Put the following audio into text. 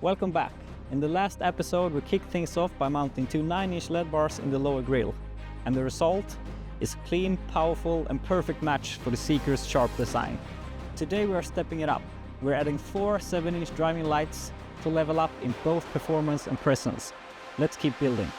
Welcome back. In the last episode we kicked things off by mounting two 9-inch LED bars in the lower grille. And the result is a clean, powerful and perfect match for the Zeekr's sharp design. Today we are stepping it up. We're adding 4 7-inch driving lights to level up in both performance and presence. Let's keep building.